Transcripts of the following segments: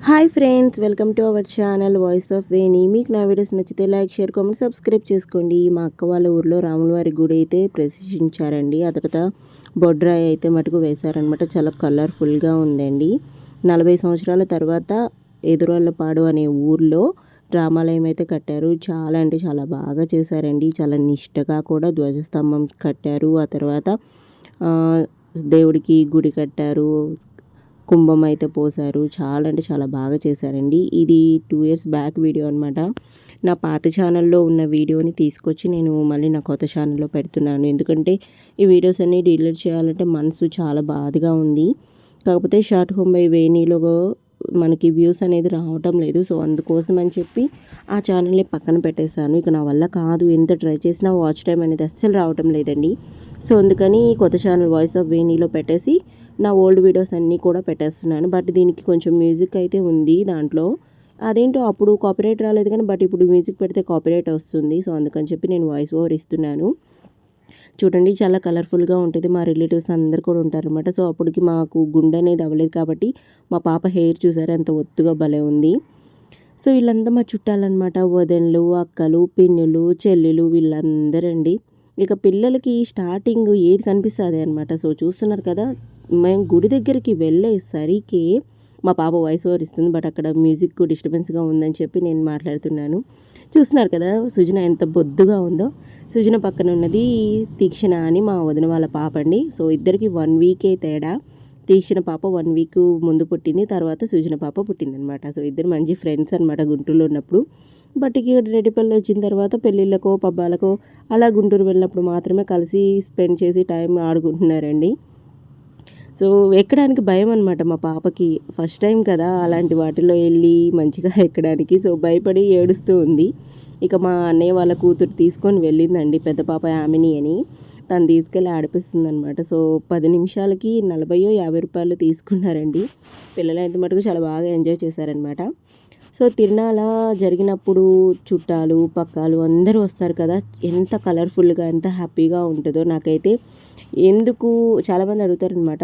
Hi friends, welcome to our channel voice of Veni. మీకు నా videos నచ్చితే లైక్, షేర్, కామెంట్, సబ్స్క్రైబ్ చేసుకోండి. మా అక్క వాళ్ళ ఊర్లో రాములవారి గుడి అయితే ప్రతిష్ఠించారండి. ఆ తర్వాత బొడ్రాయి అయితే మటుకు వేశారనమాట. చాలా కలర్ఫుల్గా ఉందండి. 40 సంవత్సరాల తర్వాత ఎదురొల్లపాడు అనే ఊర్లో రామాలయం అయితే కట్టారు. చాలా అంటే చాలా బాగా చేశారండి. చాలా నిష్టగా కూడా ధ్వజస్తంభం కట్టారు. ఆ తర్వాత దేవుడికి గుడి కట్టారు. కుంభం అయితే పోసారు. చాలా అంటే చాలా బాగా చేశారండి. ఇది 2 ఇయర్స్ బ్యాక్ వీడియో అనమాట. నా పాత ఛానల్లో ఉన్న వీడియోని తీసుకొచ్చి నేను మళ్ళీ నా కొత్త ఛానల్లో పెడుతున్నాను. ఎందుకంటే ఈ వీడియోస్ అన్నీ డిలీట్ చేయాలంటే మనసు చాలా బాధగా ఉంది. కాకపోతే షార్ట్ హోమ్ బై వేణిలో మనకి వ్యూస్ అనేది రావటం లేదు. సో అందుకోసం అని చెప్పి ఆ ఛానల్ని పక్కన పెట్టేశాను. ఇక నా వల్ల కాదు, ఎంత ట్రై చేసినా వాచ్ టైం అనేది అస్సలు రావటం లేదండి. సో అందుకని కొత్త ఛానల్ వాయిస్ ఆఫ్ వేణిలో పెట్టేసి నా ఓల్డ్ వీడియోస్ అన్నీ కూడా పెట్టేస్తున్నాను. బట్ దీనికి కొంచెం మ్యూజిక్ అయితే ఉంది దాంట్లో. అదేంటో అప్పుడు కాపీరైట్ రాలేదు కానీ బట్ ఇప్పుడు మ్యూజిక్ పెడితే కాపీరైట్ వస్తుంది. సో అందుకని చెప్పి నేను వాయిస్ ఓవర్ ఇస్తున్నాను. చూడండి, చాలా కలర్ఫుల్గా ఉంటుంది. మా రిలేటివ్స్ అందరు కూడా ఉంటారనమాట. సో అప్పటికి మాకు గుండె అనేది అవ్వలేదు కాబట్టి మా పాప హెయిర్ చూసారా ఎంత ఒత్తుగా భలే ఉంది. సో వీళ్ళంతా మా చుట్టాలన్నమాట. వదనలు, అక్కలు, పిన్నులు, చెల్లెలు వీళ్ళందరండి. ఇక పిల్లలకి స్టార్టింగ్ ఏది కనిపిస్తుంది అనమాట. సో చూస్తున్నారు కదా, మేము గుడి దగ్గరికి వెళ్ళేసరికి మా పాప వాయిస్ ఓవర్ ఇస్తుంది. బట్ అక్కడ మ్యూజిక్ డిస్టర్బెన్స్గా ఉందని చెప్పి నేను మాట్లాడుతున్నాను. చూస్తున్నారు కదా సుజన ఎంత బొద్దుగా ఉందో. సుజన పక్కన ఉన్నది తీక్షణ అని మా వదిన వాళ్ళ పాప అండి. సో ఇద్దరికి 1 వీకే తేడా. తీక్షణ పాప 1 వీక్ ముందు పుట్టింది, తర్వాత సుజన పాప పుట్టిందనమాట. సో ఇద్దరు మంచి ఫ్రెండ్స్ అనమాట గుంటూరులో ఉన్నప్పుడు. బట్ ఇక్కడ రెడ్డిపల్లి వచ్చిన తర్వాత పెళ్ళిళ్ళకో పబ్బాలకో అలా గుంటూరు వెళ్ళినప్పుడు మాత్రమే కలిసి స్పెండ్ చేసి టైం ఆడుకుంటున్నారండి. సో ఎక్కడానికి భయం అనమాట మా పాపకి. ఫస్ట్ టైం కదా అలాంటి వాటిలో వెళ్ళి మంచిగా ఎక్కడానికి. సో భయపడి ఏడుస్తూ ఉంది. ఇక మా అన్నయ్య వాళ్ళ కూతురు తీసుకొని వెళ్ళిందండి, పెద్ద పాప యామిని అని. తను తీసుకెళ్ళి ఆడిపిస్తుంది అనమాట. సో 10 నిమిషాలకి 40-50 రూపాయలు తీసుకున్నారండి. పిల్లలైతే మటుకు చాలా బాగా ఎంజాయ్ చేశారనమాట. సో తిరునాళ జరిగినప్పుడు చుట్టాలు పక్కాలు అందరూ వస్తారు కదా, ఎంత కలర్ఫుల్గా ఎంత హ్యాపీగా ఉంటుందో. నాకైతే ఎందుకు చాలామంది అడుగుతారనమాట,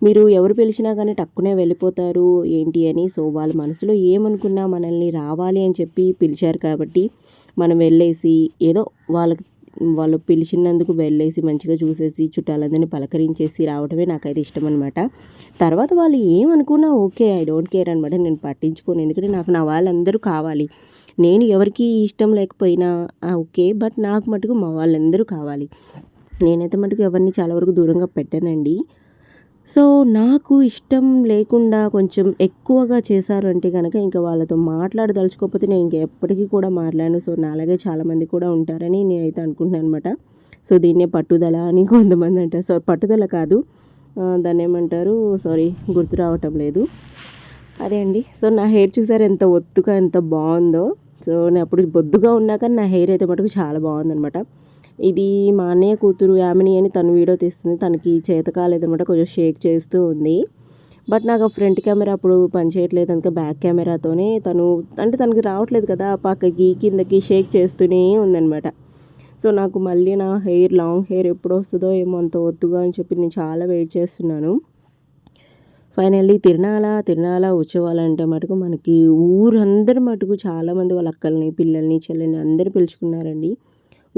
మీరు ఎవరు పిలిచినా కానీ టక్కునే వెళ్ళిపోతారు ఏంటి అని. సో వాళ్ళ మనసులో ఏమనుకున్నా మనల్ని రావాలి అని చెప్పి పిలిచారు కాబట్టి మనం వెళ్ళేసి ఏదో వాళ్ళు పిలిచినందుకు వెళ్ళేసి మంచిగా చూసేసి చుట్టాలందరినీ పలకరించేసి రావడమే నాకైతే ఇష్టం అనమాట. తర్వాత వాళ్ళు ఏమనుకున్నా ఓకే, ఐ డోంట్ కేర్ అనమాట. నేను పట్టించుకోను. ఎందుకంటే నాకు నా వాళ్ళందరూ కావాలి. నేను ఎవరికి ఇష్టం లేకపోయినా ఓకే, బట్ నాకు మటుకు మా వాళ్ళందరూ కావాలి. నేనైతే మటుకు ఎవరిని చాలా వరకు దూరంగా పెట్టానండి. సో నాకు ఇష్టం లేకుండా కొంచెం ఎక్కువగా చేశారు అంటే కనుక ఇంకా వాళ్ళతో మాట్లాడదలుచుకోకపోతే నేను ఇంక ఎప్పటికీ కూడా మాట్లాడను. సో నాలాగే చాలామంది కూడా ఉంటారని నేనైతే అనుకుంటున్నాను అనమాట. సో దీన్నే పట్టుదల అని కొంతమంది అంటారు. సో పట్టుదల కాదు, దాన్ని ఏమంటారు, సారీ గుర్తు రావటం లేదు. అదే అండి. సో నా హెయిర్ చూసారు ఎంత ఒత్తుగా ఎంత బాగుందో. సో నేను అప్పుడు బొద్దుగా ఉన్నా కానీ నా హెయిర్ అయితే మటుకు చాలా బాగుందనమాట. ఇది మా అన్నయ్య కూతురు యామిని అని తను వీడియో తీస్తుంది. తనకి చేత కాలేదనమాట, కొంచెం షేక్ చేస్తూ ఉంది. బట్ నాకు ఫ్రంట్ కెమెరా అప్పుడు పనిచేయట్లేదు కనుక బ్యాక్ కెమెరాతోనే తనకి రావట్లేదు కదా, పక్కకి కిందకి షేక్ చేస్తూనే ఉందనమాట. సో నాకు మళ్ళీ నా హెయిర్ లాంగ్ హెయిర్ ఎప్పుడు వస్తుందో ఏమో అంత ఒత్తుగా అని చెప్పి నేను చాలా వెయిట్ చేస్తున్నాను. ఫైనల్లీ తిరునాళ ఉత్సవాలంటే మటుకు మనకి ఊరందరి మటుకు చాలామంది వాళ్ళ అక్కల్ని పిల్లల్ని చెల్లెల్ని అందరూ పిలుచుకున్నారండి.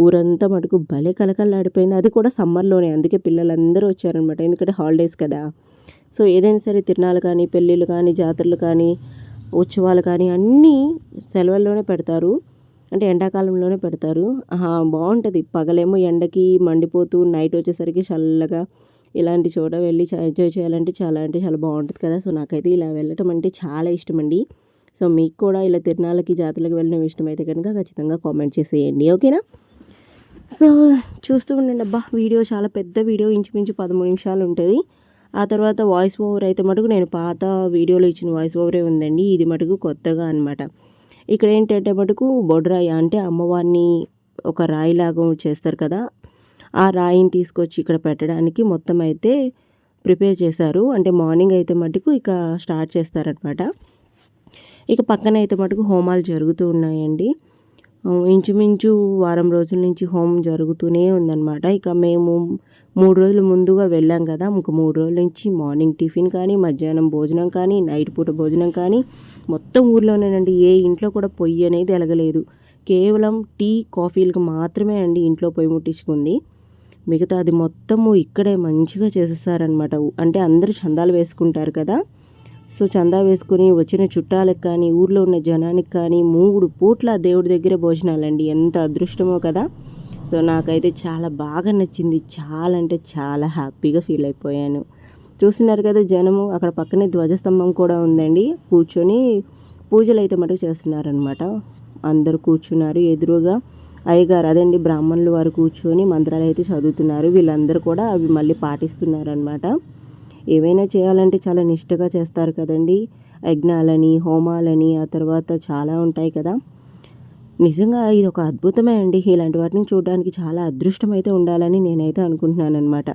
ఊరంతా మటుకు భలే కలకల్లాడిపోయింది. అది కూడా సమ్మర్లోనే, అందుకే పిల్లలందరూ వచ్చారనమాట. ఎందుకంటే హాలిడేస్ కదా. సో ఏదైనా సరే తిరునాళ్ళు కానీ పెళ్ళిళ్ళు కానీ జాతరలు కానీ ఉత్సవాలు కానీ అన్నీ సెలవుల్లోనే పెడతారు. అంటే ఎండాకాలంలోనే పెడతారు. బాగుంటుంది. పగలేమో ఎండకి మండిపోతూ నైట్ వచ్చేసరికి చల్లగా ఇలాంటి చోట వెళ్ళి ఎంజాయ్ చేయాలంటే చాలా అంటే చాలా బాగుంటుంది కదా. సో నాకైతే ఇలా వెళ్ళటం అంటే చాలా ఇష్టం అండి. సో మీకు కూడా ఇలా తిరునాళ్ళకి జాతరలకు వెళ్ళడం ఇష్టమైతే కనుక ఖచ్చితంగా కామెంట్ చేసేయండి, ఓకేనా. సో చూస్తూ ఉండండి. అబ్బా వీడియో చాలా పెద్ద వీడియో, ఇంచుమించు 13 నిమిషాలు ఉంటుంది. ఆ తర్వాత వాయిస్ ఓవర్ అయితే మటుకు నేను పాత వీడియోలో ఇచ్చిన వాయిస్ ఓవరే ఉందండి. ఇది మటుకు కొత్తగా అనమాట. ఇక్కడ ఏంటంటే మటుకు బొడ్రాయి అంటే అమ్మవారిని ఒక రాయిలాగా చేస్తారు కదా, ఆ రాయిని తీసుకొచ్చి ఇక్కడ పెట్టడానికి మొత్తం అయితే ప్రిపేర్ చేశారు. అంటే మార్నింగ్ అయితే మటుకు ఇక స్టార్ట్ చేస్తారనమాట. ఇక పక్కన అయితే మటుకు హోమాలు జరుగుతూ ఉన్నాయండి. ఇంచుమించు వారం రోజుల నుంచి హోమం జరుగుతూనే ఉందన్నమాట. ఇక మేము 3 రోజులు ముందుగా వెళ్ళాం కదా, ఇంక 3 రోజుల నుంచి మార్నింగ్ టిఫిన్ కానీ, మధ్యాహ్నం భోజనం కానీ, నైట్ పూట భోజనం కానీ మొత్తం ఊర్లోనేనండి. ఏ ఇంట్లో కూడా పొయ్యి అనేది ఎలగలేదు. కేవలం టీ, కాఫీలకు మాత్రమే అండి ఇంట్లో పొయ్యి ముట్టించుకుంది. మిగతా అది మొత్తము ఇక్కడే మంచిగా చేసేసారనమాట. అంటే అందరూ చందాలు వేసుకుంటారు కదా, సో చందా వేసుకొని వచ్చిన చుట్టాలకు కానీ, ఊర్లో ఉన్న జనానికి కానీ 3 పూట్ల దేవుడి దగ్గర భోజనాలండి. ఎంత అదృష్టమో కదా. సో నాకైతే చాలా బాగా నచ్చింది. చాలా అంటే చాలా హ్యాపీగా ఫీల్ అయిపోయాను. చూస్తున్నారు కదా జనము, అక్కడ పక్కనే ధ్వజస్తంభం కూడా ఉందండి. కూర్చొని పూజలు అయితే మటుకు చేస్తున్నారనమాట. అందరూ కూర్చున్నారు. ఎదురుగా అయ్యగారు, అదండి బ్రాహ్మణులు వారు కూర్చొని మంత్రాలు అయితే చదువుతున్నారు. వీళ్ళందరూ కూడా అవి మళ్ళీ పాటిస్తున్నారనమాట. ఏవైనా చేయాలంటే చాలా నిష్టగా చేస్తారు కదండి. యజ్ఞాలని, హోమాలని, ఆ తర్వాత చాలా ఉంటాయి కదా. నిజంగా ఇది ఒక అద్భుతమే అండి. ఇలాంటి వాటిని చూడడానికి చాలా అదృష్టం అయితే ఉండాలని నేనైతే అనుకుంటున్నానమాట.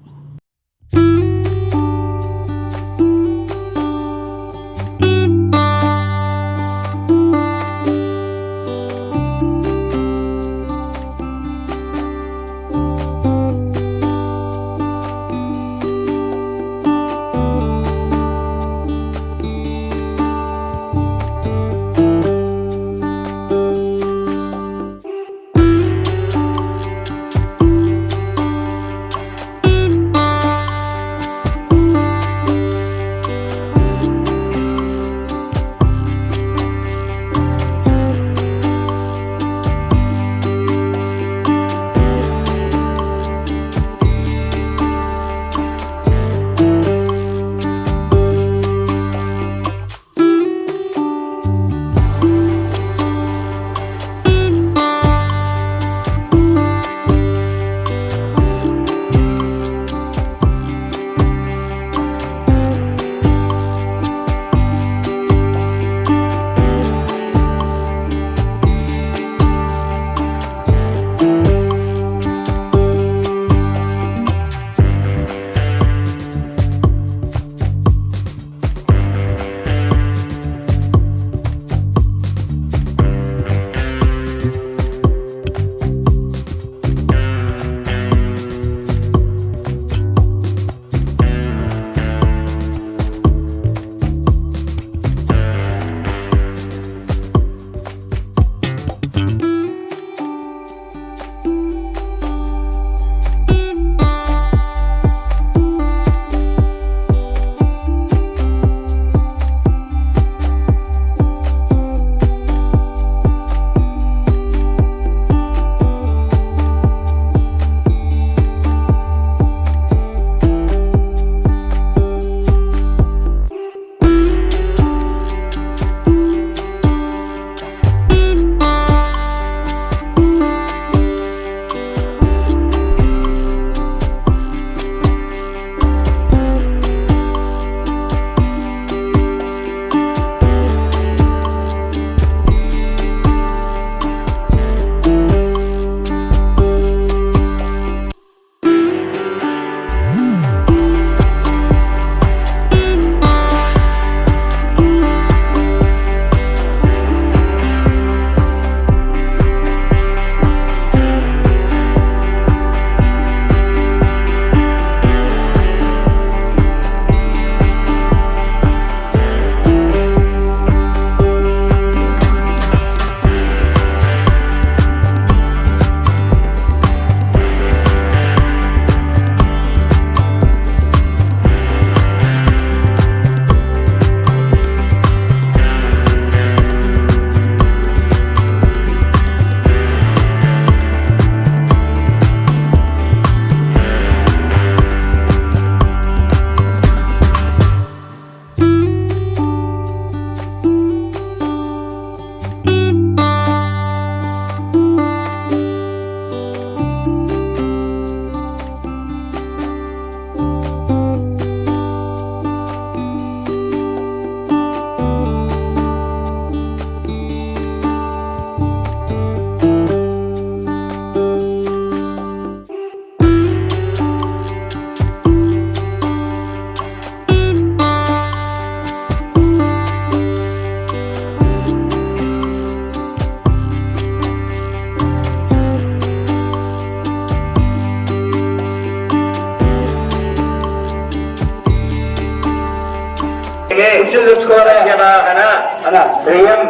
అవ్యవాహన శ్రేయం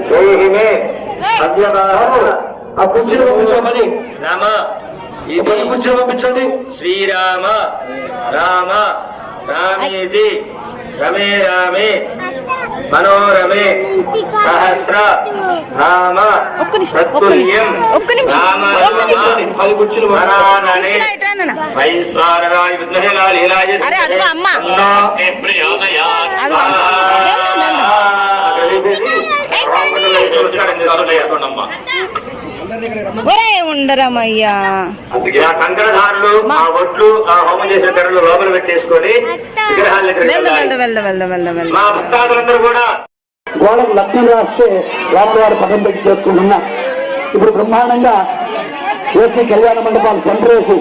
శ్రేహిమే అవ్యవాహన. ఆ కుర్చీలో పంపించమని నమ ఇది కుర్చీలో పంపించండి. శ్రీరామ రామ రామేతి రమే రామే మనోరమే సహస్ర రామ తత్తుల్యం రామ పది కుర్చీలు వైశ్వానరాయ విఘ్నహేలాలీలాయ ఉండరమయ్యా. కంకణధారులు ఆ ఒడ్లు ఆ హోమం చేసిన తెరలు లోపల పెట్టేసుకొని విగ్రహాలు మా భక్తాదులందరూ కూడా గోడకు లక్ష్మీ రాస్తే రామవారి పదం పెట్టి చేసుకుంటున్నా. ఇప్పుడు బ్రహ్మాండంగా ఏసీ కళ్యాణ మండపాలు సెంటరేసి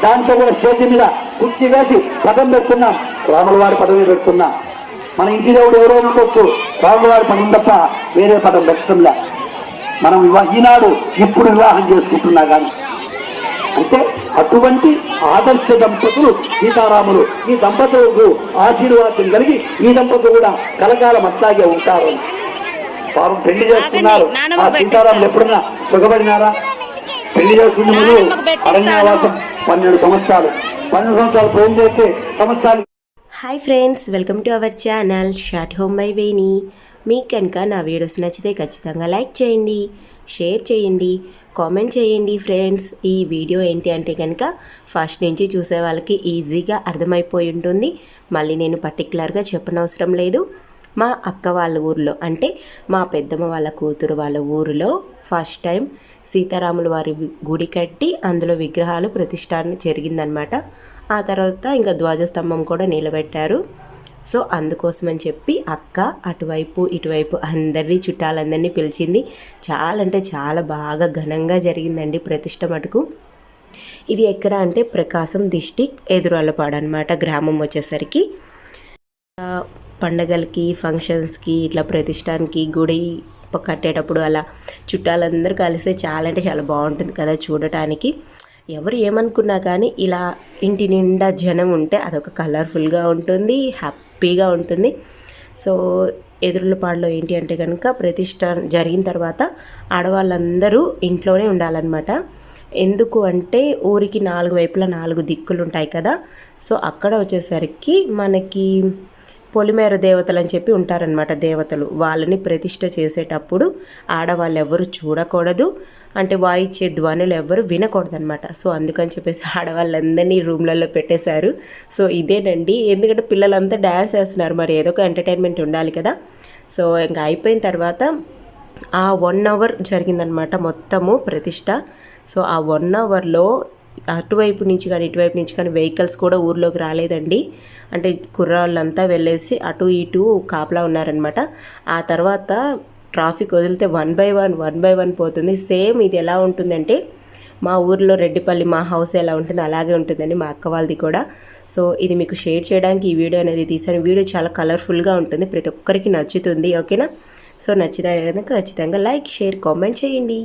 దాంతో కూడా స్టేజ్ మీద కుర్చీ వేసి పదం పెడుతున్నాం. రాముల వారి పదవి పెడుతున్నాం. మన ఇంటి దేవుడు ఎవరో ఉండొచ్చు, రాముల వారి పదం తప్ప వేరే పదం పెట్టడంలా. మనం ఈనాడు ఇప్పుడు వివాహం చేసుకుంటున్నా కానీ అంటే అటువంటి ఆదర్శ దంపతులు సీతారాములు. ఈ దంపతులకు ఆశీర్వాదం కలిగి ఈ దంపతులు కూడా కలకాలం అట్లాగే ఉంటారు. వారు పెళ్లి చేసుకున్నారు. ఆ సీతారాములు ఎప్పుడన్నా సుఖపడినారా? పెళ్లి చేసుకున్న ముందు అరణ్యవాసం 12 సంవత్సరాలు 12 సంవత్సరాలు ఫోన్ చేస్తే సంవత్సరాలు. Hi friends, welcome to our channel short home by Veni. మీకు కనుక నా వీడియోస్ నచ్చితే ఖచ్చితంగా లైక్ చేయండి, షేర్ చేయండి, కామెంట్ చేయండి ఫ్రెండ్స్. ఈ వీడియో ఏంటి అంటే కనుక ఫస్ట్ నుంచి చూసే వాళ్ళకి ఈజీగా అర్థమైపోయి ఉంటుంది. మళ్ళీ నేను పర్టికులర్గా చెప్పనవసరం లేదు. మా అక్క వాళ్ళ ఊరిలో అంటే మా పెద్దమ్మ వాళ్ళ కూతురు వాళ్ళ ఊరిలో ఫస్ట్ టైం సీతారాముల వారి గుడి కట్టి అందులో విగ్రహాలు ప్రతిష్ఠాన జరిగిందనమాట. ఆ తర్వాత ఇంకా ధ్వజస్తంభం కూడా నిలబెట్టారు. సో అందుకోసమని చెప్పి అక్క అటువైపు ఇటువైపు అందరినీ చుట్టాలందరినీ పిలిచింది. చాలా అంటే చాలా బాగా ఘనంగా జరిగిందండి ప్రతిష్ఠ మటుకు. ఇది ఎక్కడ అంటే ప్రకాశం డిస్టిక్ ఎదురాళ్ళపాడు అనమాట గ్రామం వచ్చేసరికి. పండగలకి ఫంక్షన్స్కి ఇట్లా ప్రతిష్టానికి గుడి కట్టేటప్పుడు అలా చుట్టాలందరూ కలిస్తే చాలా అంటే చాలా బాగుంటుంది కదా చూడటానికి. ఎవరు ఏమనుకున్నా కానీ ఇలా ఇంటి నిండా జనం ఉంటే అదొక కలర్ఫుల్గా ఉంటుంది, హ్యాపీగా ఉంటుంది. సో ఎదురులపాడులో ఏంటి అంటే కనుక ప్రతిష్ట జరిగిన తర్వాత ఆడవాళ్ళందరూ ఇంట్లోనే ఉండాలన్నమాట. ఎందుకు అంటే ఊరికి 4 వైపులా 4 దిక్కులు ఉంటాయి కదా. సో అక్కడ వచ్చేసరికి మనకి పొలిమేర దేవతలు అని చెప్పి ఉంటారనమాట దేవతలు. వాళ్ళని ప్రతిష్ట చేసేటప్పుడు ఆడవాళ్ళు ఎవరు చూడకూడదు, అంటే వాయిచ్చే ధ్వనులు ఎవరు వినకూడదు అనమాట. సో అందుకని చెప్పేసి ఆడవాళ్ళందరినీ రూమ్లలో పెట్టేశారు. సో ఇదేనండి, ఎందుకంటే పిల్లలంతా డ్యాన్స్ వేస్తున్నారు, మరి ఏదో ఒక ఎంటర్టైన్మెంట్ ఉండాలి కదా. సో ఇంకా అయిపోయిన తర్వాత ఆ 1 hour జరిగిందనమాట మొత్తము ప్రతిష్ట. సో ఆ 1 hourలో అటువైపు నుంచి కానీ ఇటువైపు నుంచి కానీ వెహికల్స్ కూడా ఊర్లోకి రాలేదండి. అంటే కుర్రాళ్ళంతా వెళ్ళేసి అటు ఇటు కాపలా ఉన్నారనమాట. ఆ తర్వాత ట్రాఫిక్ వదిలితే 1 by 1 పోతుంది. సేమ్ ఇది ఎలా ఉంటుందంటే మా ఊర్లో రెడ్డిపల్లి మా హౌస్ ఎలా ఉంటుందో అలాగే ఉంటుందండి మా అక్క వాళ్ళది కూడా. సో ఇది మీకు షేర్ చేయడానికి ఈ వీడియో అనేది తీసాను. వీడియో చాలా కలర్ఫుల్గా ఉంటుంది, ప్రతి ఒక్కరికి నచ్చుతుంది. ఓకేనా? సో నచ్చితే కనుక ఖచ్చితంగా లైక్, షేర్, కామెంట్ చేయండి.